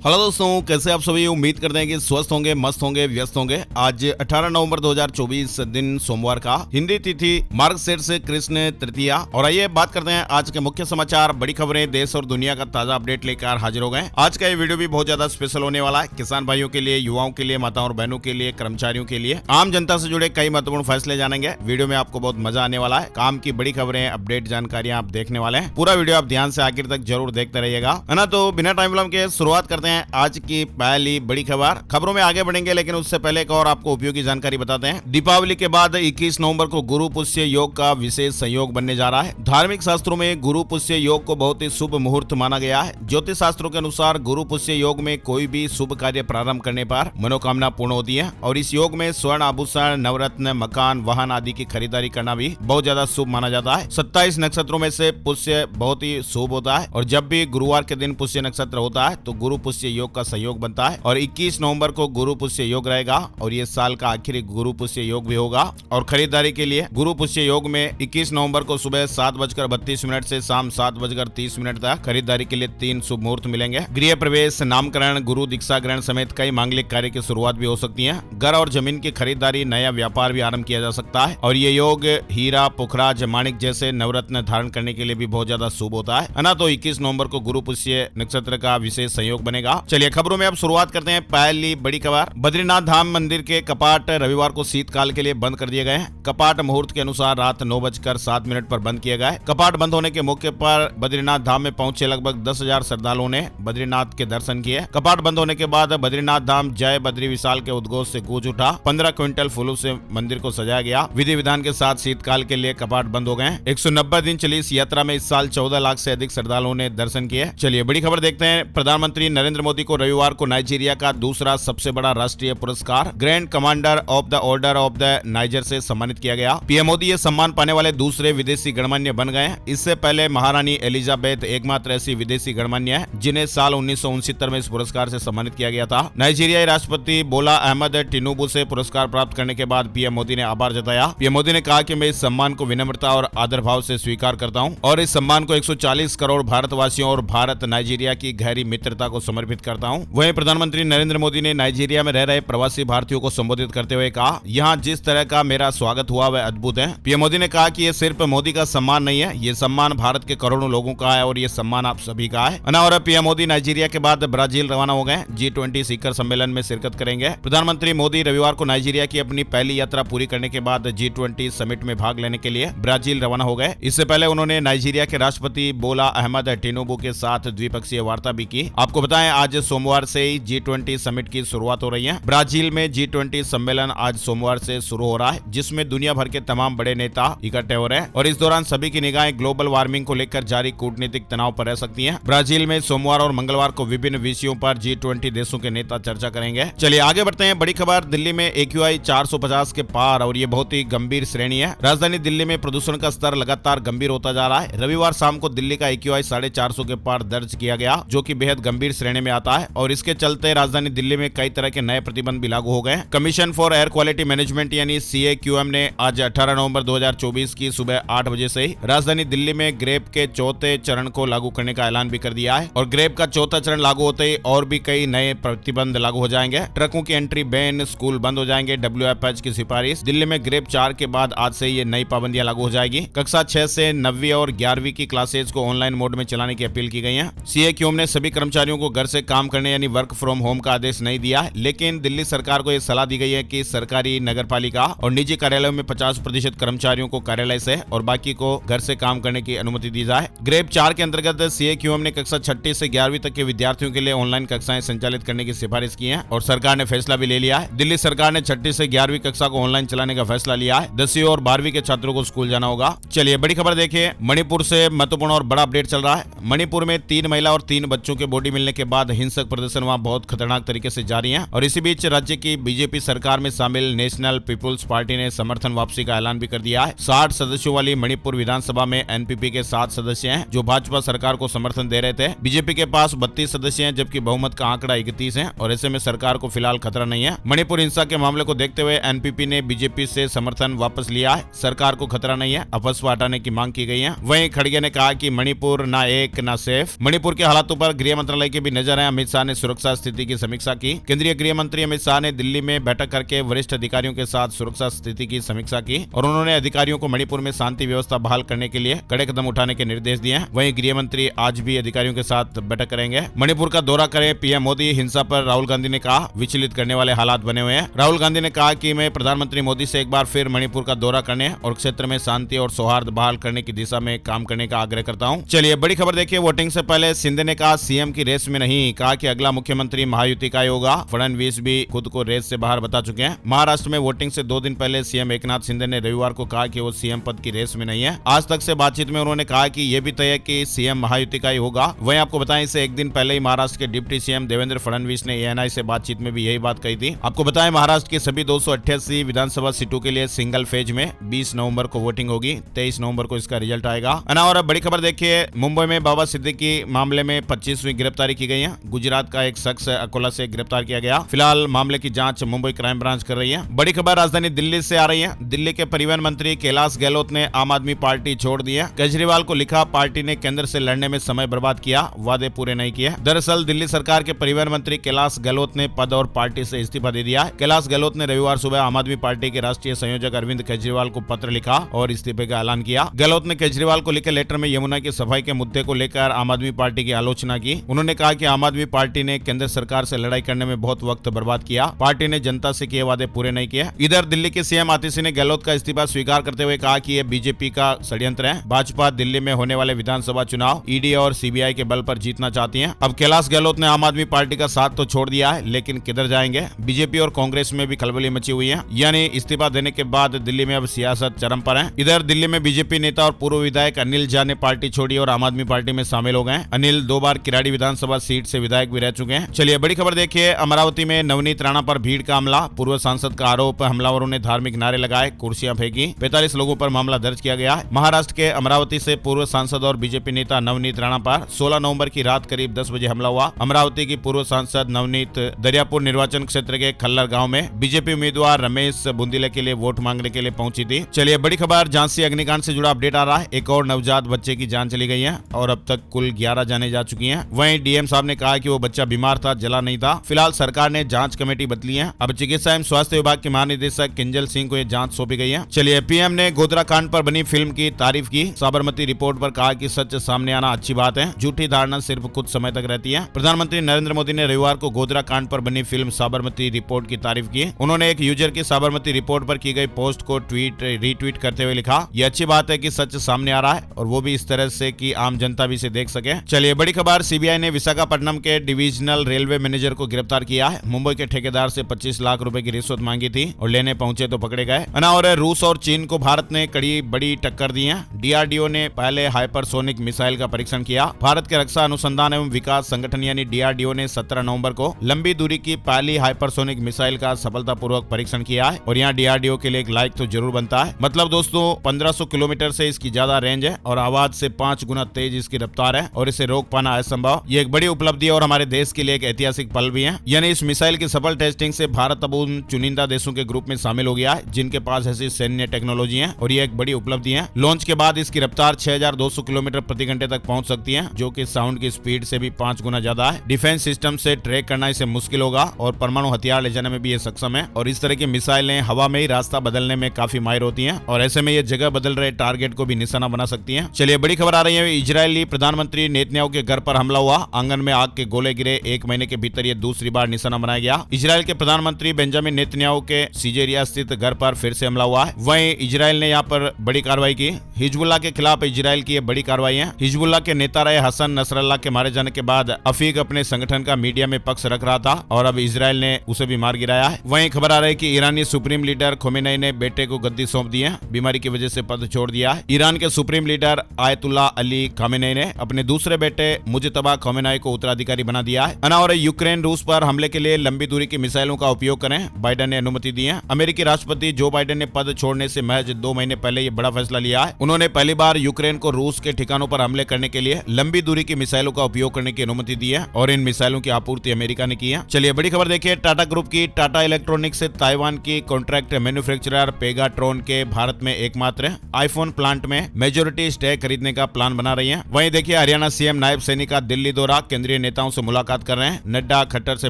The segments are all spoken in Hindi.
हेलो दोस्तों, कैसे आप सभी। उम्मीद करते हैं कि स्वस्थ होंगे, मस्त होंगे, व्यस्त होंगे। आज 18 नवंबर 2024 दिन सोमवार का, हिंदी तिथि मार्गशीर्ष कृष्ण तृतीया। और आइए बात करते हैं आज के मुख्य समाचार, बड़ी खबरें, देश और दुनिया का ताजा अपडेट लेकर हाजिर हो गए। आज का ये वीडियो भी बहुत ज्यादा स्पेशल होने वाला है। किसान भाइयों के लिए, युवाओं के लिए, माताओं और बहनों के लिए, कर्मचारियों के लिए, आम जनता से जुड़े कई महत्वपूर्ण फैसले जानेंगे। वीडियो में आपको बहुत मजा आने वाला है। काम की बड़ी खबरें, अपडेट, जानकारियां आप देखने वाले हैं। पूरा वीडियो आप ध्यान से आखिर तक जरूर देखते रहिएगा, है ना। तो बिना टाइम विलंब के शुरुआत करते हैं आज की पहली बड़ी खबर। खबरों में आगे बढ़ेंगे, लेकिन उससे पहले एक और आपको उपयोगी जानकारी बताते हैं। दीपावली के बाद 21 नवंबर को गुरु पुष्य योग का विशेष संयोग बनने जा रहा है। धार्मिक शास्त्रों में गुरु पुष्य योग को बहुत ही शुभ मुहूर्त माना गया है। ज्योतिष शास्त्रों के अनुसार गुरु पुष्य योग में कोई भी शुभ कार्य प्रारंभ करने पर मनोकामना पूर्ण होती है। और इस योग में स्वर्ण आभूषण, नवरत्न, मकान, वाहन आदि की खरीदारी करना भी बहुत ज्यादा शुभ माना जाता है। 27 नक्षत्रों में से पुष्य बहुत ही शुभ होता है। और जब भी गुरुवार के दिन पुष्य नक्षत्र होता है तो गुरु पुष्य योग का संयोग बनता है। और 21 नवंबर को गुरु पुष्य योग रहेगा और ये साल का आखिरी गुरु पुष्य योग भी होगा। और खरीदारी के लिए गुरु पुष्य योग में 21 नवंबर को सुबह 7:32 से शाम 7:30 तक खरीदारी के लिए 3 शुभ मुहूर्त मिलेंगे। गृह प्रवेश, नामकरण, गुरु दीक्षा ग्रहण समेत कई मांगलिक कार्य की शुरुआत भी हो सकती है। घर और जमीन की खरीदारी, नया व्यापार भी आरंभ किया जा सकता है। और ये योग हीरा, पुखराज, माणिक जैसे नवरत्न धारण करने के लिए भी बहुत ज्यादा शुभ होता है ना। तो 21 नवंबर को गुरु पुष्य नक्षत्र का विशेष संयोग बनेगा। चलिए खबरों में अब शुरुआत करते हैं। पहली बड़ी खबर, बद्रीनाथ धाम मंदिर के कपाट रविवार को शीतकाल के लिए बंद कर दिए गए हैं। कपाट मुहूर्त के अनुसार रात 9:07 पर बंद किए गए। कपाट बंद होने के मौके पर बद्रीनाथ धाम में पहुंचे लगभग 10,000 श्रद्धालुओं ने बद्रीनाथ के दर्शन किए। कपाट बंद होने के बाद बद्रीनाथ धाम जय बद्री विशाल के उद्घोष से गूंज उठा। 15 क्विंटल फूलों से मंदिर को सजाया गया। विधि विधान के साथ शीतकाल के लिए कपाट बंद हो गए। 190 दिन चली इस यात्रा में इस साल 14 लाख से अधिक श्रद्धालुओं ने दर्शन किए। चलिए बड़ी खबर देखते हैं। प्रधानमंत्री नरेंद्र मोदी को रविवार को नाइजीरिया का दूसरा सबसे बड़ा राष्ट्रीय पुरस्कार grand commander of the order of the niger से सम्मानित किया गया। पीएम मोदी ये सम्मान पाने वाले दूसरे विदेशी गणमान्य बन गए। इससे पहले महारानी एलिजाबेथ एकमात्र ऐसी विदेशी गणमान्य है जिन्हें साल 1969 में इस पुरस्कार से सम्मानित किया गया था। नाइजीरियाई राष्ट्रपति बोला अहमद टिनुबू से पुरस्कार प्राप्त करने के बाद पीएम मोदी ने आभार जताया। पीएम मोदी ने कहा कि मैं इस सम्मान को विनम्रता और आदर भाव से स्वीकार करता हूं और इस सम्मान को 140 करोड़ भारतवासियों और भारत नाइजीरिया की गहरी मित्रता को समर्पित करता हूं। वहीं प्रधानमंत्री नरेंद्र मोदी ने नाइजीरिया में रह रहे प्रवासी भारतीयों को संबोधित करते हुए कहा, यहाँ जिस तरह का मेरा स्वागत हुआ वह अद्भुत है। पीएम मोदी ने कहा कि ये सिर्फ मोदी का सम्मान नहीं है, ये सम्मान भारत के करोड़ों लोगों का है और ये सम्मान आप सभी का है ना। और पीएम मोदी नाइजीरिया के बाद ब्राजील रवाना हो गए। G20 शिखर सम्मेलन में शिरकत करेंगे। प्रधानमंत्री मोदी रविवार को नाइजीरिया की अपनी पहली यात्रा पूरी करने के बाद G20 समिट में भाग लेने के लिए ब्राजील रवाना हो गए। इससे पहले उन्होंने नाइजीरिया के राष्ट्रपति बोला अहमद टिनुबू के साथ द्विपक्षीय वार्ता भी की। आपको बताएं आज सोमवार से ही G20 समिट की शुरुआत हो रही है। ब्राजील में G20 सम्मेलन आज सोमवार से शुरू हो रहा है, जिसमें दुनिया भर के तमाम बड़े नेता इकट्ठे हो रहे हैं। और इस दौरान सभी की निगाहें ग्लोबल वार्मिंग को लेकर जारी कूटनीतिक तनाव पर रह सकती हैं। ब्राजील में सोमवार और मंगलवार को विभिन्न विषयों पर G20 देशों के नेता चर्चा करेंगे। चलिए आगे बढ़ते हैं। बड़ी खबर, दिल्ली में AQI 450 के पार और ये बहुत ही गंभीर श्रेणी है। राजधानी दिल्ली में प्रदूषण का स्तर लगातार गंभीर होता जा रहा है। रविवार शाम को दिल्ली का AQI 450 के पार दर्ज किया गया, जो कि बेहद गंभीर श्रेणी में आता है। और इसके चलते राजधानी दिल्ली में कई तरह के नए प्रतिबंध भी लागू हो गए। Commission for air quality management यानी CAQM ने आज 18 नवंबर 2024 की सुबह 8 बजे से ही राजधानी दिल्ली में ग्रेप के चौथे चरण को लागू करने का ऐलान भी कर दिया है। और ग्रेप का चौथा चरण लागू होते ही और भी कई नए प्रतिबंध लागू हो जाएंगे। ट्रकों की एंट्री बैन, स्कूल बंद हो जाएंगे। WFH की सिफारिश, दिल्ली में ग्रेप 4 के बाद आज से ये नई पाबंदियां लागू हो जाएगी। कक्षा 6 से 9वीं और 11वीं की क्लासेज को ऑनलाइन मोड में चलाने की अपील की गई है। CAQM ने सभी कर्मचारियों को घर से काम करने यानी वर्क फ्रॉम होम का आदेश नहीं दिया, लेकिन दिल्ली सरकार को यह सलाह दी गई है कि सरकारी, नगरपालिका और निजी कार्यालयों में 50% कर्मचारियों को कार्यालय से और बाकी को घर से काम करने की अनुमति दी जाए। ग्रेप 4 के अंतर्गत CAQM ने कक्षा 6 से 11वीं तक के विद्यार्थियों के लिए ऑनलाइन कक्षाएं संचालित करने की सिफारिश की है और सरकार ने फैसला भी ले लिया है। दिल्ली सरकार ने 6 से 11वीं कक्षा को ऑनलाइन चलाने का फैसला लिया है। 10वीं और 12वीं के छात्रों को स्कूल जाना होगा। चलिए बड़ी खबर देखिए। मणिपुर से महत्वपूर्ण और बड़ा अपडेट चल रहा है। मणिपुर में 3 महिला और 3 बच्चों के बॉडी मिलने के बाद हिंसक प्रदर्शन वहां बहुत खतरनाक तरीके से जारी है। और इसी बीच राज्य की बीजेपी सरकार में शामिल नेशनल पीपुल्स पार्टी ने समर्थन वापसी का ऐलान भी कर दिया है। 60 सदस्यों वाली मणिपुर विधानसभा में NPP के 7 सदस्य हैं जो भाजपा सरकार को समर्थन दे रहे थे। बीजेपी के पास 32 सदस्य हैं, जबकि बहुमत का आंकड़ा 31 है और ऐसे में सरकार को फिलहाल खतरा नहीं है। मणिपुर हिंसा के मामले को देखते हुए NPP ने बीजेपी से समर्थन वापस लिया है। सरकार को खतरा नहीं है, अफवाह हटाने की मांग की गई है। वहीं खड़गे ने कहा कि मणिपुर ना एक ना सेफ। मणिपुर के हालातों पर गृह मंत्रालय की भी नजर जा रहे हैं। अमित शाह ने सुरक्षा स्थिति की समीक्षा की। केंद्रीय गृह मंत्री अमित शाह ने दिल्ली में बैठक करके वरिष्ठ अधिकारियों के साथ सुरक्षा स्थिति की समीक्षा की और उन्होंने अधिकारियों को मणिपुर में शांति व्यवस्था बहाल करने के लिए कड़े कदम उठाने के निर्देश दिए हैं। वहीं गृह मंत्री आज भी अधिकारियों के साथ बैठक करेंगे। मणिपुर का दौरा करें पीएम मोदी। हिंसा पर राहुल गांधी ने कहा विचलित करने वाले हालात बने हुए हैं। राहुल गांधी ने कहा कि मैं प्रधानमंत्री मोदी से एक बार फिर मणिपुर का दौरा करने और क्षेत्र में शांति और सौहार्द बहाल करने की दिशा में काम करने का आग्रह करता हूं। चलिए बड़ी खबर देखिए। वोटिंग से पहले शिंदे ने कहा सीएम की रेस में नहीं, कहा कि अगला मुख्यमंत्री महायुति का ही होगा। फडणवीस भी खुद को रेस से बाहर बता चुके हैं। महाराष्ट्र में वोटिंग से 2 दिन पहले सीएम एकनाथ शिंदे ने रविवार को कहा कि वो सीएम पद की रेस में नहीं है। आज तक से बातचीत में उन्होंने कहा कि यह भी तय है कि सीएम महायुति का ही होगा। वहीं आपको बताएं इससे एक दिन पहले ही महाराष्ट्र के डिप्टी सीएम देवेंद्र फडणवीस ने एएनआई से बातचीत में भी यही बात कही थी। आपको बताएं महाराष्ट्र की सभी 288 विधानसभा सीटों के लिए सिंगल फेज में 20 नवंबर को वोटिंग होगी। 23 नवंबर को इसका रिजल्ट आएगा। और बड़ी खबर देखिए, मुंबई में बाबा सिद्दीकी मामले में 25वीं गिरफ्तारी की गई है। गुजरात का एक शख्स अकोला से गिरफ्तार किया गया। फिलहाल मामले की जांच मुंबई क्राइम ब्रांच कर रही है। बड़ी खबर राजधानी दिल्ली से आ रही है। दिल्ली के परिवहन मंत्री कैलाश गहलोत ने आम आदमी पार्टी छोड़ दी है। केजरीवाल को लिखा, पार्टी ने केंद्र से लड़ने में समय बर्बाद किया, वादे पूरे नहीं किए। दरअसल दिल्ली सरकार के परिवहन मंत्री कैलाश गहलोत ने पद और पार्टी से इस्तीफा दे दिया है। कैलाश गहलोत ने रविवार सुबह आम आदमी पार्टी के राष्ट्रीय संयोजक अरविंद केजरीवाल को पत्र लिखा और इस्तीफे का ऐलान किया। गहलोत ने केजरीवाल को लिखे लेटर में यमुना की सफाई के मुद्दे को लेकर आम आदमी पार्टी की आलोचना की। उन्होंने कहा कि आम आदमी पार्टी ने केंद्र सरकार से लड़ाई करने में बहुत वक्त बर्बाद किया। पार्टी ने जनता से किए वादे पूरे नहीं किए। इधर दिल्ली के सीएम आतिशी ने गहलोत का इस्तीफा स्वीकार करते हुए कहा कि यह बीजेपी का षड्यंत्र है। भाजपा दिल्ली में होने वाले विधानसभा चुनाव ईडी और सीबीआई के बल पर जीतना चाहती है। अब कैलाश गहलोत ने आम आदमी पार्टी का साथ तो छोड़ दिया है, लेकिन किधर जाएंगे? बीजेपी और कांग्रेस में भी खलबली मची हुई है। यानी इस्तीफा देने के बाद दिल्ली में अब सियासत चरम पर है। इधर दिल्ली में बीजेपी नेता और पूर्व विधायक अनिल झा ने पार्टी छोड़ी और आम आदमी पार्टी में शामिल हो गए। अनिल 2 बार किराड़ी विधानसभा सीट से विधायक भी रह चुके हैं। चलिए बड़ी खबर देखिए। अमरावती में नवनीत राणा पर भीड़ का हमला। पूर्व सांसद का आरोप, हमलावरों ने धार्मिक नारे लगाए, कुर्सियां फेंकी। 45 लोगों पर मामला दर्ज किया गया है। महाराष्ट्र के अमरावती से पूर्व सांसद और बीजेपी नेता नवनीत राणा पर 16 नवंबर की रात करीब 10 बजे हमला हुआ। अमरावती की पूर्व सांसद नवनीत दरियापुर निर्वाचन क्षेत्र के खल्लर गांव में बीजेपी उम्मीदवार रमेश बुंदीले के लिए वोट मांगने के लिए पहुंची थी। चलिए बड़ी खबर, झांसी अग्निकांड से जुड़ा अपडेट आ रहा है। एक और नवजात बच्चे की जान चली गई है और अब तक कुल 11 जाने जा चुकी हैं। वहीं डीएम साहब ने कहा कि वो बच्चा बीमार था, जला नहीं था। फिलहाल सरकार ने जांच कमेटी बदली है। अब चिकित्सा एवं स्वास्थ्य विभाग के महानिदेशक किंजल सिंह को ये जांच सौंपी गई है। चलिए पीएम ने गोधरा कांड पर बनी फिल्म की तारीफ की। साबरमती रिपोर्ट पर कहा कि सच सामने आना अच्छी बात है, झूठी धारणा सिर्फ कुछ समय तक रहती है। प्रधानमंत्री नरेंद्र मोदी ने रविवार को गोधरा कांड पर बनी फिल्म साबरमती रिपोर्ट की तारीफ की। उन्होंने एक यूजर की साबरमती रिपोर्ट पर की गई पोस्ट को रीट्वीट करते हुए लिखा, यह अच्छी बात है कि सच सामने आ रहा है और वो भी इस तरह से कि आम जनता भी इसे देख सके। चलिए बड़ी खबर, सीबीआई ने विशाखापट्टनम के डिविजनल रेलवे मैनेजर को गिरफ्तार किया है। मुंबई के ठेकेदार से 25 लाख रुपए की रिश्वत मांगी थी और लेने पहुंचे तो पकड़े गए। और रूस और चीन को भारत ने बड़ी टक्कर दी है। डीआरडीओ ने पहले हाइपरसोनिक मिसाइल का परीक्षण किया। भारत के रक्षा अनुसंधान एवं विकास संगठन यानी डीआरडीओ ने 17 नवंबर को लंबी दूरी की पहली हाइपरसोनिक मिसाइल का सफलतापूर्वक परीक्षण किया है और यहाँ डीआरडीओ के लिए एक लाइक तो जरूर बनता है। मतलब दोस्तों 1500 किलोमीटर से इसकी ज्यादा रेंज है और आवाज से 5 गुना तेज इसकी रफ्तार है और इसे रोक पाना असंभव। ये एक बड़ी उपलब्धि है और हमारे देश के लिए एक ऐतिहासिक पल भी है। यानी इस मिसाइल की सफल टेस्टिंग से भारत अब उन चुनिंदा देशों के ग्रुप में शामिल हो गया है जिनके पास ऐसी सैन्य टेक्नोलॉजी है और ये एक बड़ी उपलब्धि है। लॉन्च के बाद इसकी रफ्तार 6200 किलोमीटर प्रति घंटे तक पहुंच सकती है, जो कि साउंड की स्पीड से भी 5 गुना ज्यादा है। डिफेंस सिस्टम से ट्रैक करना इसे मुश्किल होगा और परमाणु हथियार ले जाने में भी ये सक्षम है और इस तरह की मिसाइलें हवा में ही रास्ता बदलने में काफी माहिर होती हैं और ऐसे में ये जगह बदल रहे टारगेट को भी निशाना बना सकती हैं। चलिए बड़ी खबर आ रही है। इजरायली प्रधानमंत्री नेतन्याहू के घर पर हमला हुआ, आंगन में आग के गोले गिरे। 1 महीने के भीतर ये दूसरी बार निशाना बनाया गया। इजरायल के प्रधानमंत्री बेंजामिन नेतन्याहू के सीजेरिया स्थित घर पर फिर से हमला हुआ है। वहीं इजरायल ने यहाँ पर बड़ी कार्रवाई की। हिजबुल्लाह के खिलाफ इजरायल की बड़ी कार्रवाई है। हिजबुल्लाह के नेता रहे हसन नसरल्लाह के मारे जाने के बाद अफीक अपने संगठन का मीडिया में पक्ष रख रहा था और अब इजरायल ने उसे भी मार गिराया है। वहीं खबर आ रही है कि ईरानी सुप्रीम लीडर खोमेनी ने बेटे को गद्दी सौंप दी है। बीमारी की वजह से पद छोड़ दिया है। ईरान के supreme leader Ayatollah Ali Khamenei ने अपने दूसरे बेटे मुजतबा खोमेनी को उत्तराधिकारी बना दिया है। और यूक्रेन रूस पर हमले के लिए लंबी दूरी की मिसाइलों का उपयोग करें, बाइडेन ने अनुमति दी है। अमेरिकी राष्ट्रपति जो बाइडेन ने पद छोड़ने से महज 2 महीने पहले ये बड़ा फैसला लिया है। उन्होंने पहली बार यूक्रेन को रूस के ठिकानों पर हमले करने के लिए लंबी दूरी की मिसाइलों का उपयोग करने की अनुमति दी है और इन मिसाइलों की आपूर्ति अमेरिका ने की है। चलिए बड़ी खबर देखिए। टाटा ग्रुप की टाटा इलेक्ट्रॉनिक्स से ताइवान की कॉन्ट्रैक्ट मैन्युफैक्चरर पेगाट्रॉन के भारत में एकमात्र आईफोन प्लांट में मेजोरिटी स्टेक खरीदने का प्लान बना रही है। वहीं देखिए हरियाणा सीएम नायब सैनी का दिल्ली दौरा, केंद्रीय नेताओं से मुलाकात कर रहे हैं। नड्डा खट्टर से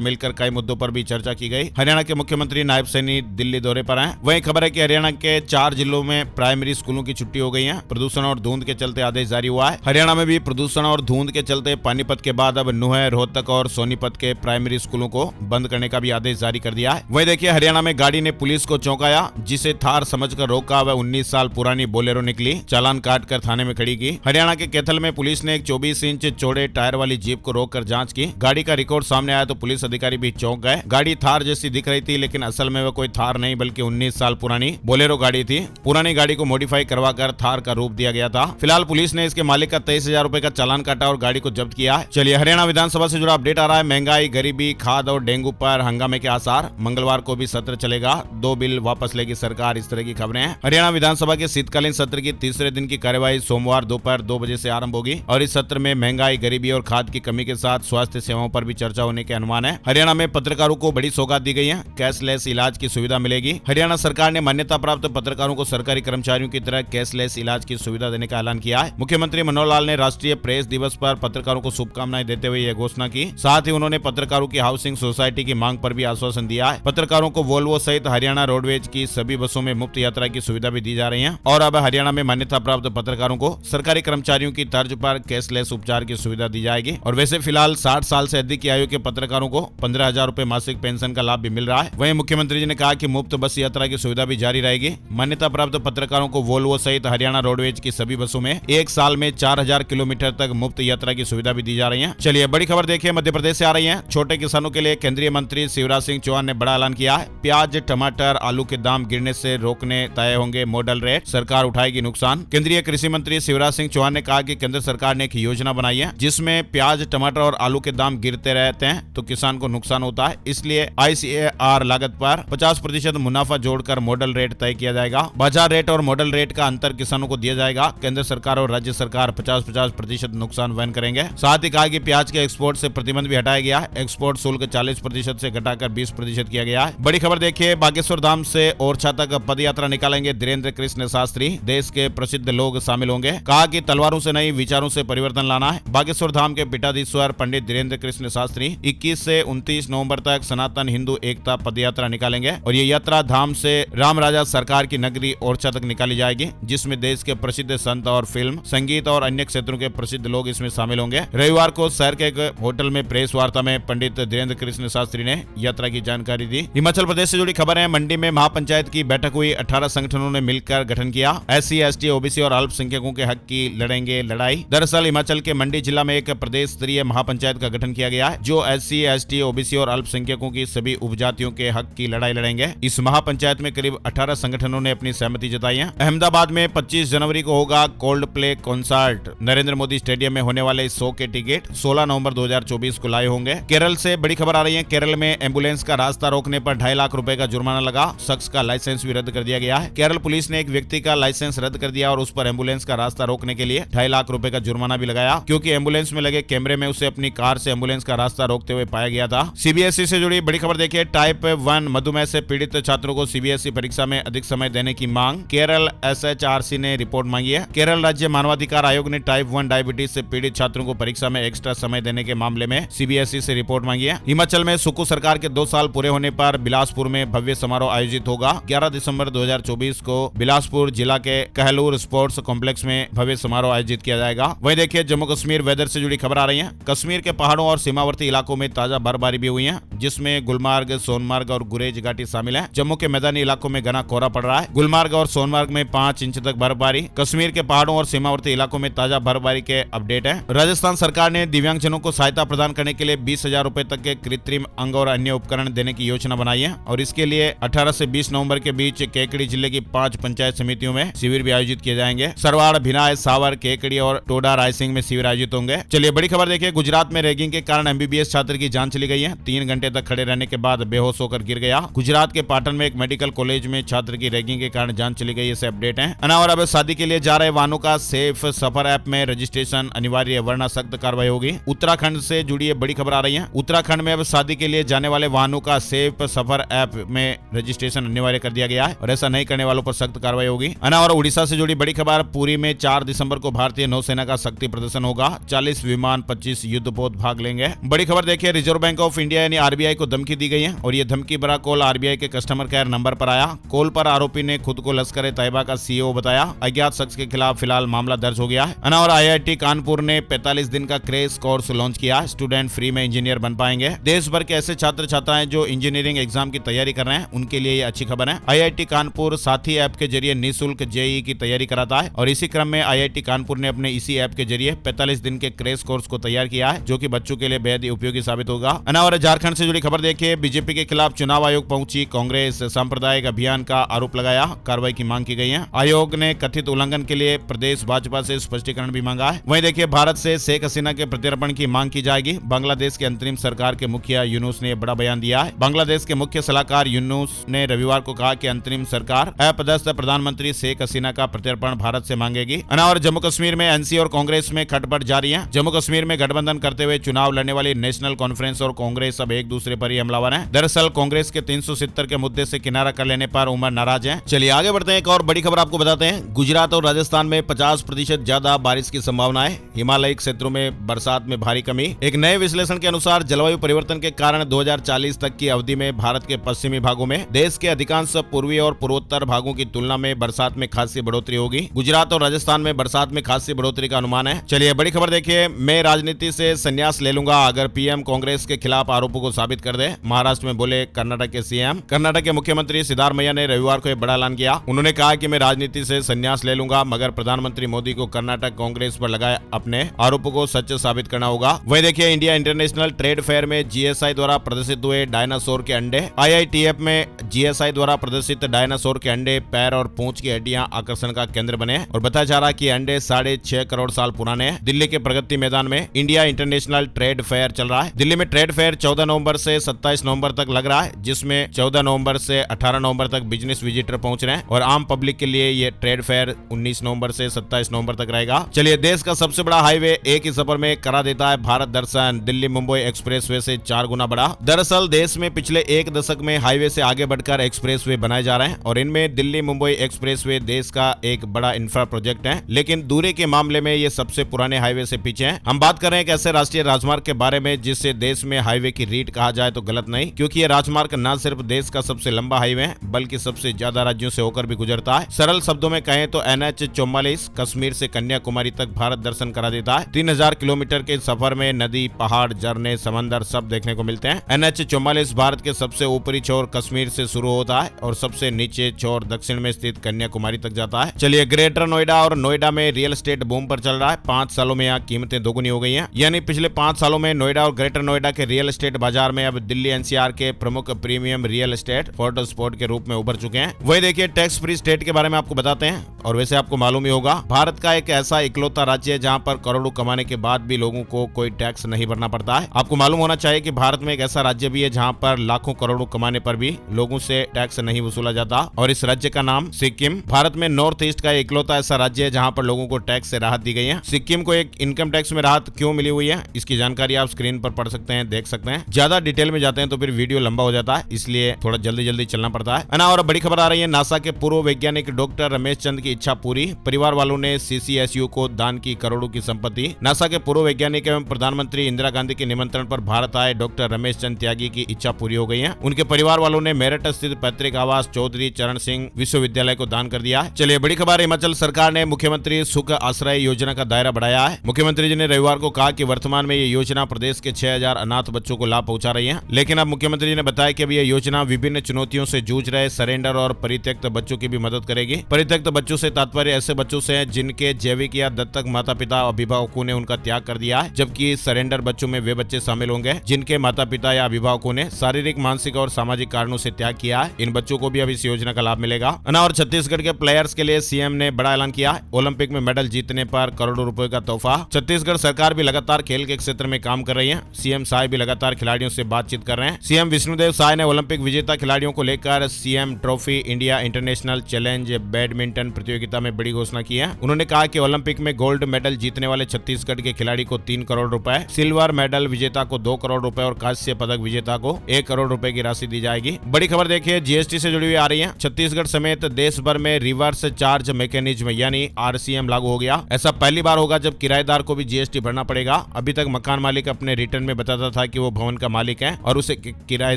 मिलकर कई मुद्दों पर भी चर्चा की गई। हरियाणा के मुख्यमंत्री नायब सैनी दिल्ली दौरे पर हैं। वहीं खबर है कि हरियाणा के 4 जिलों में प्राइमरी स्कूलों की छुट्टी हो गई है। प्रदूषण और धुंध के चलते आदेश जारी हुआ है। हरियाणा में भी प्रदूषण और धुंध के चलते पानीपत के बाद अब नुह, रोहतक और सोनीपत के प्राइमरी स्कूलों को बंद करने का भी आदेश जारी कर दिया है। वहीं देखिए, हरियाणा में गाड़ी ने पुलिस को चौंकाया। जिसे थार समझकर रोका वह 19 साल पुरानी बोलेरो निकली। चालान काट कर थाने में खड़ी की। हरियाणा के कैथल में पुलिस ने एक 24 इंच चौड़े टायर वाली जीप को रोककर जांच की। गाड़ी का रिकॉर्ड सामने आया तो पुलिस अधिकारी भी चौंक गए। गाड़ी थार जैसी दिख रही थी, लेकिन असल में वह कोई थार नहीं बल्कि 19 साल पुरानी बोलेरो गाड़ी थी। पुरानी गाड़ी को मॉडिफाई करवाकर थार का रूप दिया गया था। फिलहाल पुलिस ने इसके मालिक का 23,000 रुपए का चालान काटा और गाड़ी को जब्त किया है। चलिए, हरियाणा विधानसभा से जुड़ा अपडेट आ रहा है। महंगाई, गरीबी, खाद और डेंगू पर हंगामे के आसार। मंगलवार को भी सत्र चलेगा। 2 बिल वापस लेगी सरकार। इस तरह की खबरें हैं। हरियाणा विधानसभा के शीतकालीन सत्र की तीसरे दिन की कार्यवाही सोमवार दोपहर 2 बजे से आरंभ होगी और इस सत्र में महंगाई, गरीबी और खाद की कमी के साथ स्वास्थ्य सेवाओं पर भी चर्चा होने के अनुमान है। हरियाणा में पत्रकारों को बड़ी सौगात दी गई है। कैशलेस इलाज की सुविधा मिलेगी। हरियाणा सरकार ने मान्यता प्राप्त पत्रकारों को सरकारी कर्मचारियों की तरह कैशलेस इलाज की सुविधा देने का ऐलान किया है। मुख्यमंत्री मनोहर लाल ने राष्ट्रीय प्रेस दिवस पर पत्रकारों को शुभकामनाएं देते हुए यह घोषणा की। साथ ही उन्होंने पत्रकारों की हाउसिंग सोसाइटी की मांग पर भी आश्वासन दिया है। पत्रकारों को वोल्वो सहित हरियाणा रोडवेज की सभी बसों में मुफ्त यात्रा की सुविधा भी दी जा रही है और अब हरियाणा में मान्यता प्राप्त पत्रकारों को सरकारी कर्मचारियों की तर्ज पर कैशलेस उपचार की सुविधा दी जाएगी। और वैसे फिलहाल 60 साल से अधिक की आयु के पत्रकारों को 15,000 रुपए मासिक पेंशन का लाभ भी मिल रहा है। वहीं मुख्यमंत्री जी ने कहा कि मुफ्त बस यात्रा की सुविधा भी जारी रहेगी। मान्यता प्राप्त पत्रकारों को वोल्वो सहित हरियाणा रोडवेज की सभी बसों में 1 साल में 4,000 किलोमीटर तक मुफ्त यात्रा की सुविधा भी दी जा रही है। चलिए, बड़ी खबर देखिए, मध्य प्रदेश से आ रही है। छोटे किसानों के लिए केंद्रीय मंत्री शिवराज सिंह चौहान ने बड़ा ऐलान किया है। प्याज, टमाटर, आलू के दाम गिरने से रोकने तय होंगे मॉडल रेट। सरकार उठाएगी नुकसान। केंद्रीय कृषि मंत्री शिवराज सिंह चौहान ने कहा कि केंद्र सरकार ने एक योजना बनाई है जिसमें प्याज, टमाटर और आलू के दाम गिरते रहते हैं तो किसान को नुकसान होता है। इसलिए ICAR लागत पर 50% मुनाफा जोड़कर मॉडल रेट तय किया जाएगा। बाजार रेट और मॉडल रेट का अंतर किसानों को दिया जाएगा। केंद्र सरकार और राज्य सरकार 50-50% नुकसान वहन करेंगे। साथ ही कहा कि प्याज के एक्सपोर्ट से प्रतिबंध भी हटाया गया है। एक्सपोर्ट शुल्क 40% से घटाकर 20% किया गया है। बड़ी खबर देखिए, बागेश्वर धाम से ओरछा तक पद यात्रा निकालेंगे धीरेन्द्र कृष्ण शास्त्री। देश के प्रसिद्ध लोग शामिल होंगे। कहा कि तलवारों से नहीं, विचारों से परिवर्तन लाना है। बागेश्वर धाम के पीठाधीश्वर पंडित धीरेन्द्र कृष्ण शास्त्री 21 से 29 नवंबर तक सनातन हिंदू एकता पद यात्रा निकालेंगे और ये यात्रा धाम से राम राजा सरकार की नगरी ओरछा तक निकाली जाएगी, जिसमें देश के प्रसिद्ध संत और फिल्म, संगीत और अन्य क्षेत्रों के प्रसिद्ध लोग इसमें शामिल होंगे। रविवार को शहर के एक होटल में प्रेस वार्ता में पंडित धीरेन्द्र कृष्ण शास्त्री ने यात्रा की जानकारी दी। हिमाचल प्रदेश से जुड़ी खबर है। मंडी में महापंचायत की बैठक हुई। 18 संगठनों ने मिलकर गठन किया। SC, ST, OBC और अल्पसंख्यकों के हक की लड़ेंगे लड़ाई। दरअसल हिमाचल के मंडी जिला में एक प्रदेश स्तरीय महापंचायत का गठन किया गया है जो SC, ST, OBC और अल्पसंख्यकों की सभी उपजातियों के हक की लड़ाई लड़ेंगे। इस महापंचायत में करीब 18 संगठनों ने अपनी सहमति जताई है। अहमदाबाद में 25 जनवरी को होगा cold play concert. Narendra Modi stadium में होने वाले इस शो के टिकट 16 नवंबर 2024 को लाए होंगे। केरल से बड़ी खबर आ रही है। केरल में एम्बुलेंस का रास्ता रोकने पर 2.5 लाख रुपए का जुर्माना लगा। शख्स का लाइसेंस भी रद्द कर दिया गया है। केरल पुलिस ने एक व्यक्ति का लाइसेंस रद्द कर दिया और उस पर एम्बुलेंस का रास्ता रोकने के लिए 2.5 लाख रुपए का जुर्माना भी लगाया, क्योंकि एम्बुलेंस में लगे कैमरे में उसे अपनी कार से एम्बुलेंस का रास्ता रोकते हुए पाया गया था। CBSE से जुड़ी बड़ी खबर देखिए। टाइप 1 मधुमेह से पीड़ित छात्रों को CBSE परीक्षा में अधिक समय देने की मांग। केरल SHRC ने रिपोर्ट मांगी है। केरल राज्य मानवाधिकार आयोग ने टाइप 1 डायबिटीज से पीड़ित छात्रों को परीक्षा में एक्स्ट्रा समय देने के मामले में CBSE से रिपोर्ट मांगी है। हिमाचल में सुक्खू सरकार के 2 साल पूरे होने पर बिलासपुर में भव्य समारोह आयोजित होगा। 11 दिसंबर 2024 को बिलासपुर जिला के कहलूर स्पोर्ट्स कॉम्प्लेक्स में भव्य समारोह आयोजित किया जाएगा। वहीं देखिए, जम्मू कश्मीर वेदर से जुड़ी खबर आ रही है। कश्मीर के पहाड़ों और सीमावर्ती इलाकों में ताजा बर्फबारी भी हुई है, जिसमें गुलमार्ग, सोनमार्ग और गुरेज घाटी शामिल है। जम्मू के मैदानी इलाकों में घना कोहरा पड़ रहा है। गुलमार्ग और सोनमार्ग में 5 इंच तक बर्फबारी। कश्मीर के पहाड़ों और सीमावर्ती इलाकों में ताजा बर्फबारी के अपडेट है। राजस्थान सरकार ने दिव्यांगजनों को सहायता प्रदान करने के लिए 20,000 रुपए तक के कृत्रिम अंग और अन्य उपकरण देने की योजना बनाई है और इसके लिए 18 से 20 नवंबर के बीच केकड़ी जिले की 5 पंचायत समितियों में शिविर भी आयोजित किए जाएंगे। सरवाड़, भिनाय, सावर, केकड़ी और टोडा रायसिंह में शिविर आयोजित होंगे। चलिए, बड़ी खबर देखिए। गुजरात में रैगिंग के कारण MBBS छात्र की जान चली गई है। 3 घंटे तक खड़े रहने के बाद बेहोश होकर गिर गया। गुजरात के पाटन में एक मेडिकल कॉलेज में छात्र की रैगिंग के कारण जान चली गई। ऐसे अपडेट है। और अब शादी के लिए जा रहे वाहनों का सेफ सफर ऐप में रजिस्ट्रेशन अनिवार्य, वरना सख्त कार्रवाई होगी। उत्तराखंड से जुड़ी बड़ी खबर आ रही है। उत्तराखंड में अब शादी के लिए जाने वाले वाहनों का सेफ सफर ऐप में रजिस्ट्रेशन अनिवार्य कर दिया गया है और ऐसा नहीं करने वालों पर सख्त कार्रवाई होगी। और उड़ीसा से जुड़ी बड़ी खबर, पुरी में 4 दिसंबर को भारतीय नौसेना का शक्ति प्रदर्शन होगा। 40 विमान, 25 युद्धपोत भाग लेंगे। बड़ी खबर देखिए, रिजर्व बैंक ऑफ इंडिया यानी आरबीआई को धमकी दी गई है और ये धमकी भरा कॉल आरबीआई के कस्टमर केयर नंबर पर आया। कॉल पर आरोपी ने खुद को लश्कर तैयबा का सीईओ बताया। अज्ञात शख्स के खिलाफ फिलहाल मामला दर्ज हो गया है। और आईआईटी कानपुर ने 45 दिन का क्रैश कोर्स लॉन्च किया। स्टूडेंट फ्री में इंजीनियर बन पाएंगे। देश भर के ऐसे छात्र छात्राएं जो इंजीनियरिंग एग्जाम की तैयारी कर रहे हैं, उनके लिए ये अच्छी खबर है। आईआईटी कानपुर साथी ऐप के जरिए निःशुल्क जेईई की तैयारी कराता है और इसी क्रम में आईआईटी कानपुर ने अपने इसी ऐप के जरिए 45 दिन के क्रैश कोर्स को तैयार किया है, जो कि बच्चों के लिए बेहद उपयोगी साबित होगा। और झारखंड से जुड़ी खबर देखिए, बीजेपी के खिलाफ चुनाव आयोग पहुंची कांग्रेस, सांप्रदायिक अभियान का आरोप लगाया। कार्रवाई की मांग की गई है। आयोग ने कथित उल्लंघन के लिए प्रदेश भाजपा से स्पष्टीकरण भी मांगा है। वहीं देखिए, भारत से शेख हसीना के प्रत्यर्पण की मांग की जाएगी। बांग्लादेश के अंतरिम सरकार के मुखिया यूनुस ने बड़ा बयान दिया है। बांग्लादेश के मुख्य सलाहकार यूनुस ने रविवार को कहा कि अंतरिम सरकार अपदस्थ प्रधानमंत्री शेख हसीना का प्रत्यर्पण भारत से मांगेगी। और जम्मू कश्मीर में एनसी और कांग्रेस में खटपट जारी है। जम्मू कश्मीर में गठबंधन करते हुए चुनाव लड़ने वाली नेशनल कॉन्फ्रेंस और कांग्रेस अब एक दूसरे पर ही हमलावर हैं। दरअसल कांग्रेस के 370 के मुद्दे से किनारा कर लेने पर उमर नाराज है। चलिए आगे बढ़ते हैं। एक और बड़ी खबर आपको बताते हैं। गुजरात और राजस्थान में 50% ज्यादा बारिश की संभावना है। हिमालयी क्षेत्रों में बरसात में भारी कमी। एक नए विश्लेषण के अनुसार जलवायु परिवर्तन के कारण 2040 तक की अवधि में भारत के पश्चिमी भागों में देश के अधिकांश पूर्वी और पूर्वोत्तर भागों की तुलना में बरसात में खासी बढ़ोतरी होगी। गुजरात और राजस्थान में बरसात में खासी बढ़ोतरी का अनुमान है। चलिए बड़ी खबर देखिए, मैं राजनीति से संन्यास ले लूंगा अगर पीएम कांग्रेस के खिलाफ आरोपों को साबित कर दे। महाराष्ट्र में बोले कर्नाटक के सीएम। कर्नाटक के मुख्यमंत्री सिद्धारमैया ने रविवार को बड़ा ऐलान किया। उन्होंने कहा कि मैं राजनीति से संन्यास ले लूंगा, मगर प्रधानमंत्री मोदी को कर्नाटक कांग्रेस पर लगाए अपने आरोपों को सच साबित करना होगा। वही देखिए, इंडिया इंटरनेशनल ट्रेड फेयर में जीएसआई द्वारा प्रदर्शित हुए डायनासोर के अंडे। आईआईटीएफ में जीएसआई द्वारा प्रदर्शित डायनासोर के अंडे, पैर और पूंछ की हड्डियां आकर्षण का केंद्र बने और बताया जा रहा है कि अंडे 6.5 करोड़ साल पुराने हैं। दिल्ली के प्रगति मैदान में इंडिया इंटरनेशनल ट्रेड फेयर चल रहा है। दिल्ली में ट्रेड फेयर 14 नवंबर से 27 नवंबर तक लग रहा है, जिसमें 14 नवंबर से 18 नवंबर तक बिजनेस विजिटर पहुंच रहे हैं और आम पब्लिक के लिए ये ट्रेड फेयर 19 नवंबर से 27 नवंबर तक रहेगा। चलिए, देश का सबसे बड़ा हाईवे एक ही सफर में करा देता है भारत दर्शन। दिल्ली मुंबई एक्सप्रेसवे से 4 गुना बड़ा। दरअसल देश में पिछले एक दशक में हाईवे से आगे बढ़कर एक्सप्रेसवे बनाए जा रहे हैं और इनमें दिल्ली मुंबई एक्सप्रेसवे देश का एक बड़ा इंफ्रा प्रोजेक्ट है, लेकिन दूरी के मामले में ये सबसे पुराने हाईवे से पीछे है। हम बात कर रहे हैं एक ऐसे राष्ट्रीय राजमार्ग के बारे में जिससे देश में हाईवे की रीढ़ कहा जाए तो गलत नहीं, क्योंकि ये राजमार्ग न सिर्फ देश का सबसे लंबा हाईवे है बल्कि सबसे ज्यादा राज्यों से होकर भी गुजरता है। सरल शब्दों में कहें तो NH-44 कश्मीर से कन्याकुमारी तक भारत दर्शन करा देता है। 3000 किलोमीटर के सफर में नदी, पहाड़, झरने, समंदर सब देखने को मिलते हैं। NH-44 भारत के सबसे ऊपरी छोर कश्मीर से शुरू होता है और सबसे नीचे छोर दक्षिण में स्थित कन्याकुमारी तक जाता है। चलिए, ग्रेटर नोएडा और नोएडा में रियल एस्टेट बूम पर चल रहा है। 5 सालों में यहाँ कीमतें दोगुनी हो गई हैं, यानी पिछले 5 सालों में नोएडा और ग्रेटर नोएडा के रियल एस्टेट बाजार में अब दिल्ली NCR के प्रमुख premium real estate photo spot के रूप में उभर चुके हैं। वही देखिए, टैक्स फ्री स्टेट के बारे में आपको बताते हैं। और वैसे आपको मालूम ही होगा, भारत का एक ऐसा इकलौता राज्य है जहाँ पर करोड़ों कमाने के बाद भी लोगों को कोई टैक्स नहीं भरना पड़ता है। आपको मालूम होना चाहिए कि भारत में एक ऐसा राज्य भी है जहाँ पर लाखों करोड़ों कमाने पर भी लोगों से टैक्स नहीं वसूला जाता और इस राज्य का नाम सिक्किम। भारत में नॉर्थ ईस्ट का इकलौता ऐसा राज्य है जहाँ पर लोगों को टैक्स से राहत दी गई है। सिक्किम को एक इनकम टैक्स में राहत क्यों मिली हुई है, इसकी जानकारी आप स्क्रीन पर पढ़ सकते हैं, देख सकते हैं। ज्यादा डिटेल में जाते हैं तो फिर वीडियो लंबा हो जाता है, इसलिए थोड़ा जल्दी जल्दी चलना पड़ता है ना। और बड़ी खबर आ रही है, नासा के पूर्व वैज्ञानिक डॉक्टर रमेश चंद की इच्छा पूरी। परिवार वालों ने CCSU को दान की करोड़ों की संपत्ति। नासा के पूर्व वैज्ञानिक एवं प्रधानमंत्री इंदिरा गांधी के निमंत्रण पर भारत आए डॉक्टर रमेश चंद त्यागी की इच्छा पूरी हो गई है। उनके परिवार वालों ने मेरठ स्थित पैतृक आवास चौधरी चरण सिंह विश्वविद्यालय को दान कर दिया। चलिए बड़ी खबर, हिमाचल सरकार ने मुख्यमंत्री सुख आश्रय योजना का दायरा बढ़ाया है। मुख्यमंत्री जी ने रविवार को कहा कि वर्तमान में ये योजना प्रदेश के 6000 अनाथ बच्चों को लाभ पहुंचा रही है, लेकिन अब मुख्यमंत्री जी ने बताया कि अब ये योजना विभिन्न चुनौतियों से जूझ रहे सरेंडर और परित्यक्त बच्चों की भी मदद करेगी। परित्यक्त बच्चों से तात्पर्य ऐसे बच्चों से है जिनके जैविक या दत्तक माता पिता अभिभावकों ने उनका त्याग कर दिया है, जबकि सरेंडर बच्चों में वे बच्चे शामिल होंगे जिनके माता पिता या अभिभावकों ने शारीरिक, मानसिक और सामाजिक कारणों से त्याग किया है। इन बच्चों को भी अब इस योजना का लाभ मिलेगा। और छत्तीसगढ़ के प्लेयर्स के लिए सीएम ने बड़ा ऐलान किया, ओलंपिक में मेडल जीतने पर करोड़ों रुपए का तोहफा। छत्तीसगढ़ सरकार भी लगातार खेल के क्षेत्र में काम कर रही है। सीएम साहब भी लगातार खिलाड़ियों से बातचीत कर रहे हैं। सीएम विष्णुदेव साय ने ओलंपिक विजेता खिलाड़ियों को लेकर CM trophy India international challenge badminton प्रतियोगिता में बड़ी घोषणा की है। उन्होंने कहा कि ओलंपिक में गोल्ड मेडल जीतने वाले छत्तीसगढ़ के खिलाड़ी को 3 करोड़ रुपए, सिल्वर मेडल विजेता को 2 करोड़ रुपए और कांस्य पदक विजेता को 1 करोड़ रुपए की राशि दी जाएगी। बड़ी खबर देखिए जीएसटी से जुड़ी हुई आ रही है। छत्तीसगढ़ समेत देश भर में रिवर्स चार्ज मैकेनिज्म यानी आरसीएम लागू हो गया। ऐसा पहली बार होगा जब किराएदार को भी जीएसटी भरना पड़ेगा। अभी तक मकान मालिक अपने रिटर्न में बताता था कि वो भवन का मालिक है और उसे किराए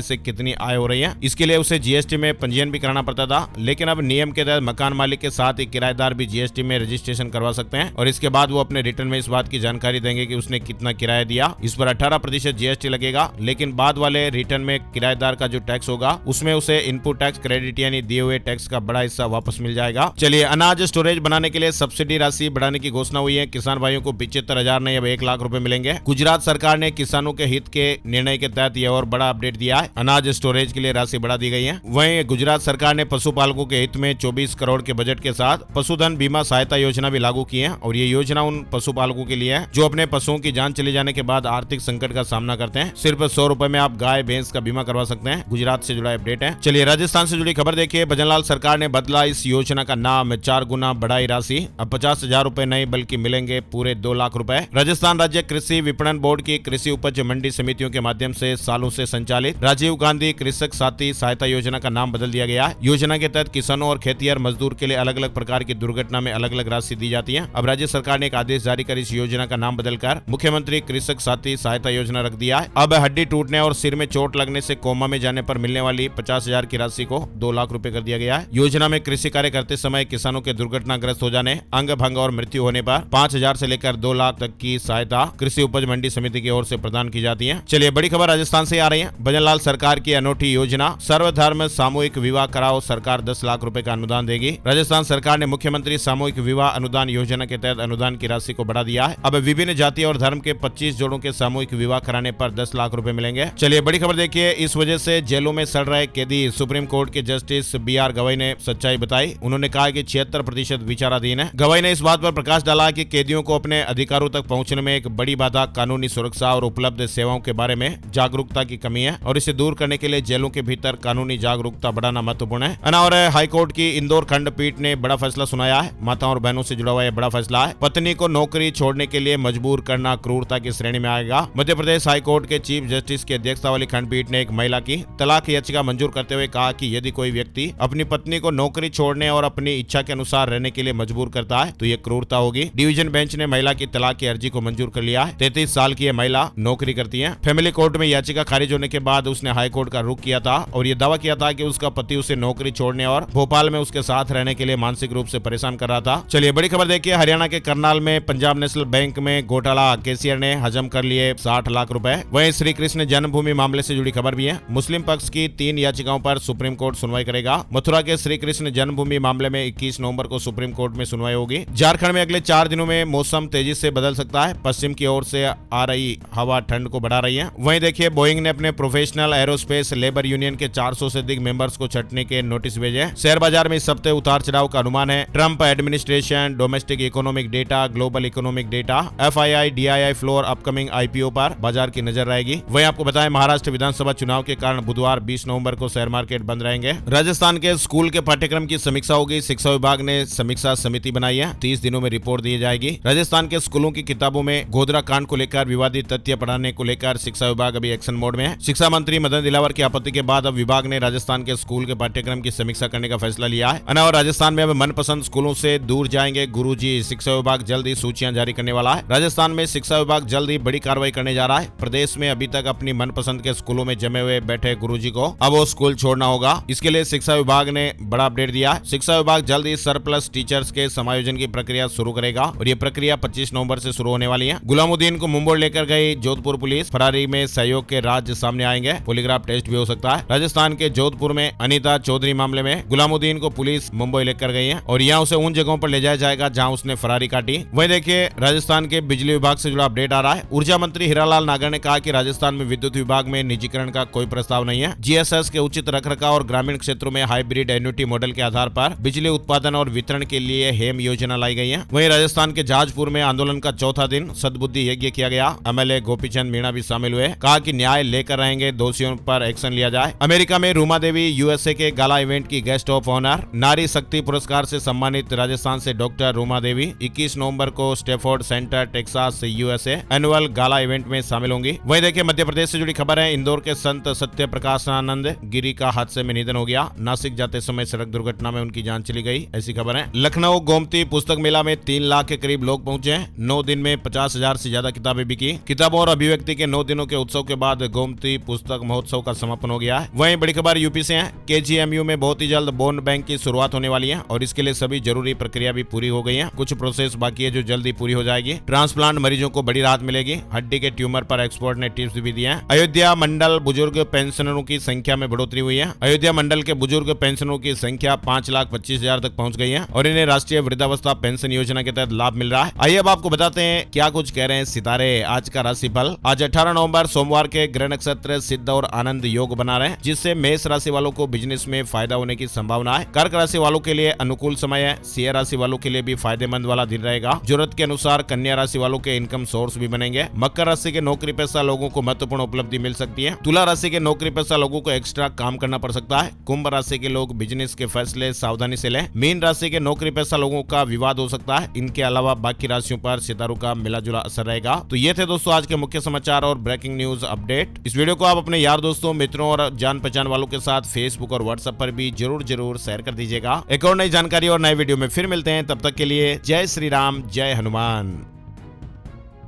से कितनी आय हो रही है, इसके लिए उसे जीएसटी में पंजीयन भी कराना पड़ता था। लेकिन अब नियम के तहत मकान मालिक के साथ ही किराएदार भी जीएसटी में रजिस्ट्रेशन करवा सकते हैं और इसके बाद वो अपने रिटर्न में इस बात की जानकारी देंगे कि उसने कितना किराया दिया। इस पर 18% जीएसटी लगेगा, लेकिन बाद वाले रिटर्न में किराएदार का जो टैक्स होगा उसमें उसे इनपुट टैक्स क्रेडिट यानी दिए हुए टैक्स का बड़ा हिस्सा वापस मिल जाएगा। चलिए, अनाज स्टोरेज बनाने के लिए सब्सिडी राशि बढ़ाने की घोषणा हुई है। किसान भाइयों को 75,000 नहीं अब 1 लाख रुपए मिलेंगे। गुजरात सरकार ने किसानों के हित के निर्णय के तहत यह और बड़ा अपडेट दिया है। अनाज स्टोरेज के लिए राशि बढ़ा दी गई है। वहीं गुजरात सरकार ने पशुपालकों के हित में 24 करोड़ के बजट के साथ पशुधन बीमा सहायता योजना भी लागू की है और ये योजना उन पशुपालकों के लिए है जो अपने पशुओं की जान चले जाने के बाद आर्थिक संकट का सामना करते हैं। सिर्फ 100 रुपए में आप गाय भैंस का बीमा करवा सकते हैं। गुजरात से जुड़ा अपडेट है। चलिए, राजस्थान से जुड़ी खबर देखिए। भजनलाल सरकार ने बदला इस योजना का नाम, 4 गुना बढ़ाई राशि। अब 50,000 रुपए नहीं बल्कि मिलेंगे पूरे 2 लाख रुपए। राजस्थान राज्य कृषि विपणन बोर्ड की कृषि उपज मंडी समितियों के माध्यम से सालों से संचालित राजीव गांधी कृषक साथी सहायता योजना का नाम बदल दिया गया है। योजना के तहत किसानों और खेतिहर मजदूर के लिए अलग अलग प्रकार की दुर्घटना में अलग अलग राशि दी जाती है। अब राज्य सरकार ने एक आदेश जारी कर इस योजना का नाम बदलकर मुख्यमंत्री कृषक साथी सहायता योजना रख दिया है। अब हड्डी टूटने और सिर में चोट लगने से कोमा में जाने पर मिलने वाली 50,000 की राशि को 2 लाख रुपए कर दिया गया है। योजना में कृषि कार्य करते समय किसानों के दुर्घटनाग्रस्त हो जाने, अंग भंग और मृत्यु होने पर 5,000 से लेकर 2 लाख तक की सहायता कृषि उपज मंडी समिति की ओर से प्रदान की जाती है। चलिए, बड़ी खबर राजस्थान से आ रही है। भजनलाल सरकार की अनोखी योजना, सर्वधर्म सामूहिक विवाह कराओ, सरकार 10 लाख रुपए का अनुदान देगी। राजस्थान सरकार ने मुख्यमंत्री सामूहिक विवाह अनुदान योजना के तहत अनुदान की राशि को बढ़ा दिया है। अब विभिन्न जाति और धर्म के 25 जोड़ों के सामूहिक विवाह कराने पर 10 लाख रुपए मिलेंगे। चलिए, बड़ी खबर देखिए। इस वजह से जेलों में सड़ रहे कैदी, सुप्रीम कोर्ट के जस्टिस BR गवई ने सच्चाई बताई। उन्होंने कहा कि 76% विचाराधीन है। गवई ने इस बात पर प्रकाश डाला कि कैदियों को अपने अधिकारों तक पहुंचने में एक बड़ी बाधा कानूनी सुरक्षा और उपलब्ध सेवाओं के बारे में जागरूकता की कमी है और इसे दूर करने के लिए जेलों के भीतर कानूनी जागरूकता बढ़ाना महत्वपूर्ण है। और हाईकोर्ट की इंदौर खंडपीठ ने बड़ा फैसला सुनाया है। माताओं और बहनों से जुड़ा हुआ यह बड़ा फैसला है। पत्नी को नौकरी छोड़ने के लिए मजबूर करना क्रूरता की श्रेणी में आएगा। मध्य प्रदेश हाईकोर्ट के चीफ जस्टिस की अध्यक्षता वाली खंडपीठ ने एक महिला की तलाक याचिका मंजूर करते हुए कहा कि यदि कोई व्यक्ति अपनी पत्नी को नौकरी छोड़ने और अपनी इच्छा के अनुसार रहने के लिए मजबूर करता है तो ये क्रूरता होगी। डिवीजन बेंच ने महिला की तलाक की अर्जी को मंजूर कर लिया है। 33 साल की यह महिला नौकरी करती है। फैमिली कोर्ट में याचिका खारिज होने के बाद उसने हाईकोर्ट का रुख किया था और ये दावा किया था कि उसका पति उसे नौकरी छोड़ने और भोपाल में उसके साथ रहने के लिए मानसिक रूप से परेशान कर रहा था। चलिए, बड़ी खबर देखिए। हरियाणा के करनाल में पंजाब नेशनल बैंक में घोटाला, कैशियर ने हजम कर लिए 60 लाख रुपए। वहीं श्री कृष्ण जन्मभूमि मामले से जुड़ी खबर भी है। मुस्लिम पक्ष की 3 याचिकाओं पर सुप्रीम कोर्ट सुनवाई करेगा। मथुरा के श्री कृष्ण जन्मभूमि मामले में 21 नवंबर को सुप्रीम कोर्ट में सुनवाई होगी। झारखंड में अगले 4 दिनों में मौसम तेजी से बदल सकता है। पश्चिम की ओर से आ रही हवा ठंड को बढ़ा रही है। वहीं देखिए, बोइंग ने अपने प्रोफेशनल एरोस्पेस लेबर यूनियन के 400 से अधिक मेंबर्स को छटने के नोटिस भेजे। शेयर बाजार में इस हफ्ते उतार चढ़ाव का अनुमान है। Trump administration, domestic economic data, global economic data, FII, DII floor, upcoming IPO पर बाजार की नजर रहेगी। वहीं आपको बताएं, महाराष्ट्र विधानसभा चुनाव के कारण बुधवार 20 नवंबर को शेयर मार्केट बंद रहेंगे। राजस्थान के स्कूल के पाठ्यक्रम की समीक्षा होगी। शिक्षा विभाग ने समीक्षा समिति बनाई है। 30 दिनों में रिपोर्ट दी जाएगी। राजस्थान के स्कूलों की किताबों में गोधरा कांड को लेकर विवादित तथ्य पढ़ाने को लेकर शिक्षा विभाग अभी एक्शन मोड में है। शिक्षा मंत्री मदन दिलावर की आपत्ति के बाद अब विभाग ने राजस्थान के स्कूल के पाठ्यक्रम की समीक्षा करने का फैसला लिया है। और राजस्थान में अब मनपसंद स्कूलों से दूर जाएंगे गुरुजी। शिक्षा विभाग जल्द ही सूचियां जारी करने वाला है। राजस्थान में शिक्षा विभाग जल्द ही बड़ी कार्रवाई करने जा रहा है। प्रदेश में अभी तक अपनी मनपसंद के स्कूलों में जमे हुए बैठे गुरुजी को अब वो स्कूल छोड़ना होगा। इसके लिए शिक्षा विभाग ने बड़ा अपडेट दिया है। शिक्षा विभाग जल्द ही सरप्लस टीचर्स के समायोजन की प्रक्रिया शुरू करेगा और ये प्रक्रिया 25 नवंबर से शुरू होने वाली है। गुलामुद्दीन को मुंबई लेकर गई जोधपुर पुलिस। फरारी में सहयोग के राज सामने आएंगे। पॉलीग्राफ टेस्ट भी हो सकता है। राजस्थान के जोधपुर में अनीता चौधरी मामले में गुलामुद्दीन को पुलिस मुंबई लेकर गई है और यहाँ उसे उन जगहों पर ले जाया जाएगा जहाँ उसने फरारी काटी। वहीं देखिए, राजस्थान के बिजली विभाग से जुड़ा अपडेट आ रहा है। ऊर्जा मंत्री हीरालाल नागर ने कहा कि राजस्थान में विद्युत विभाग में निजीकरण का कोई प्रस्ताव नहीं है। GSS के उचित रखरखाव और ग्रामीण क्षेत्रों में हाइब्रिड एन्युटी मॉडल के आधार पर बिजली उत्पादन और वितरण के लिए हेम योजना लाई गई है। वहीं राजस्थान के जहाजपुर में आंदोलन का चौथा दिन सद्बुद्धि यज्ञ किया गया। MLA गोपीचंद मीणा भी शामिल हुए। कहा की न्याय लेकर रहेंगे, दोषियों पर एक्शन लिया जाए। अमेरिका में रूमा देवी यूएसए के गाला इवेंट की गेस्ट ऑफ ऑनर। नारी शक्ति पुरस्कार से सम्मानित राजस्थान से डॉक्टर रूमा देवी 21 नवंबर को Stafford centre Texas USA annual Gala event में शामिल होंगी। वहीं देखिए मध्य प्रदेश से जुड़ी खबर है। इंदौर के संत सत्य प्रकाशानंद गिरी का हादसे में निधन हो गया। नासिक जाते समय सड़क दुर्घटना में उनकी जान चली गई, ऐसी खबर है। लखनऊ गोमती पुस्तक मेला में 3 लाख के करीब लोग पहुंचे। 9 दिन में 50,000 से ज्यादा किताबें बिकी। किताबों और अभिव्यक्ति के 9 दिनों के उत्सव के बाद गोमती पुस्तक महोत्सव का समापन हो गया है। वहीं बड़ी खबर यूपी से है। केजीएमयू में बहुत ही जल्द बोन बैंक की शुरुआत होने वाली है और इसके लिए सभी जरूरी प्रक्रिया भी पूरी हो गई है। कुछ प्रोसेस बाकी है जो जल्दी पूरी हो जाएगी। ट्रांसप्लांट मरीजों को बड़ी राहत मिलेगी। हड्डी के ट्यूमर पर एक्सपर्ट ने टिप्स भी दिए हैं। अयोध्या मंडल बुजुर्ग पेंशनरों की संख्या में बढ़ोतरी हुई है। अयोध्या मंडल के बुजुर्ग पेंशनरों की संख्या 5,25,000 तक पहुंच गई है और इन्हें राष्ट्रीय वृद्धावस्था पेंशन योजना के तहत लाभ मिल रहा है। आइए अब आपको बताते हैं क्या कुछ कह रहे हैं सितारे। आज का राशिफल। आज 18 नवंबर सोमवार के ग्रह नक्षत्र सिद्ध और आनंद योग बना रहे हैं, जिससे मेष राशि वालों को बिजनेस में फायदा होने की संभावना है। कर्क राशि वालों के लिए अनुकूल समय है। सिंह राशि वालों के लिए भी फायदेमंद वाला दिन रहेगा। जरूरत के अनुसार कन्या राशि वालों के इनकम सोर्स भी बनेंगे। मकर राशि के नौकरी पेशा लोगों को महत्वपूर्ण उपलब्धि मिल सकती है। तुला राशि के नौकरी पेशा लोगों को एक्स्ट्रा काम करना पड़ सकता है। कुंभ राशि के लोग बिजनेस के फैसले सावधानी से लें। मीन राशि के नौकरी पेशा लोगों का विवाद हो सकता है। इनके अलावा बाकी राशियों पर सितारों का मिला जुला असर रहेगा। तो ये थे दोस्तों आज के मुख्य समाचार और ब्रेकिंग न्यूज अपडेट। इस वीडियो को आप अपने यार दोस्तों, मित्रों और जान पहचान वालों के साथ फेसबुक और व्हाट्सएप पर भी जरूर शेयर कर दीजिएगा। एक और नई जानकारी और नए वीडियो में फिर मिलते हैं। तब तक के लिए जय श्री राम, जय हनुमान।